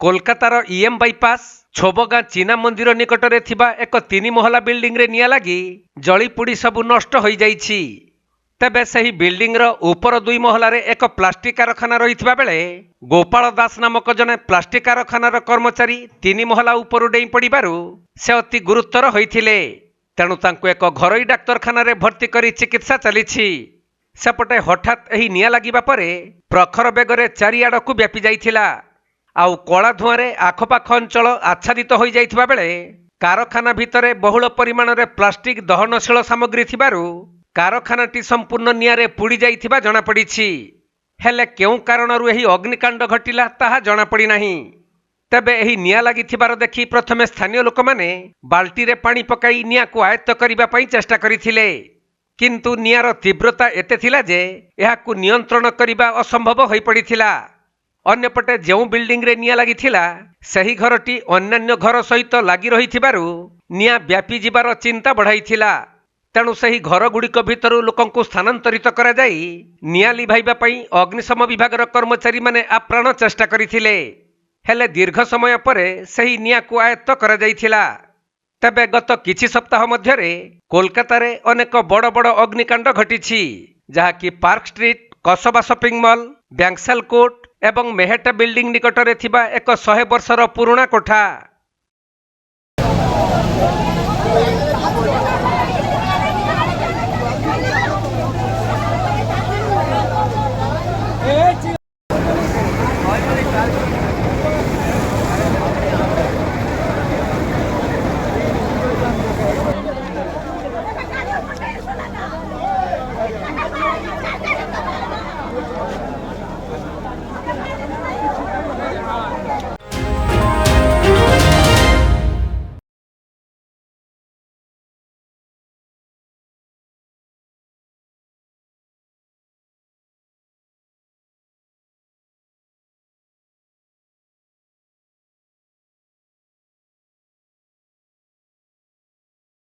कोलकातार EM bypass छोबगाँ चीना मंदिर निकटरे थिबा एक 3 महला बिल्डिंग रे निया लगी जलीपोड़ी सबु नष्ट हो जाइछि। तेबे सही बिल्डिंग रो ऊपर 2 महलारे एक प्लास्टिक कारखाना रहिथिबा बेले गोपाल दास नामक जने प्लास्टिक कारखानार कर्मचारी 3 महला ऊपर डेई पड़िबारु से अति गुरुतर होइथिले। तेणु तांको एक घरोई डाक्तरखाना रे भर्ती करी चिकित्सा चलिछि। सेपटे हठात एही निया लागिबा परे प्रखर बेगरे चारिआडकू व्यापी जाइथिला। आउ कला धुआं आखपाख अंचल आच्छादित हो जाइथिबा बेले कारखाना भितरे बहुल परिमाण रे प्लास्टिक दहनशील सामग्री थिबारु कारखानाटी संपूर्ण निआरे पुड़ी जाइथिबा जଣା पड़िछि। हेले केउ कारणरू एही अग्निकांड घटिला ताहा जଣା पड़ी नाही। तेबे एही निया लागिथिबार देखि प्रथमे स्थानीय लोक माने बाल्टी रे पानी पकाई निया को आयत्त करिबा पई चेष्टा करिथिले, किंतु नियार तीव्रता एते थिला जे एहाकू नियंत्रण करिबा असंभव होई पड़िथिला। अन्यपटे जो बिल्डिंग रे निया लागिथिला सही घरटी अन्यान्य घर सहित लागी रहिथिबारु निया व्यापी जिबार चिंता बढ़ाइथिला। तेणु सही घर गुड़िक भितरु लोकंकु स्थानांतरित करा जाई निया लिभाइबा पई अग्निशम विभागर कर्मचारी माने आप्राण चेष्टा करिथिले। हेले दीर्घ समय परे सही निया को आयत्त करा जाइथिला। तबे गत किछि सप्ताह मध्यरे कोलकातारे अनेक बड़ बड़ अग्निकांड घटिछि, जहाकि पार्क स्ट्रीट, कसबा शॉपिंग मॉल, बैंक्सेल कोर्ट एवं मेहेटा बिल्डिंग निकटरे थिबा एक 100 वर्षर पुराना कोठा।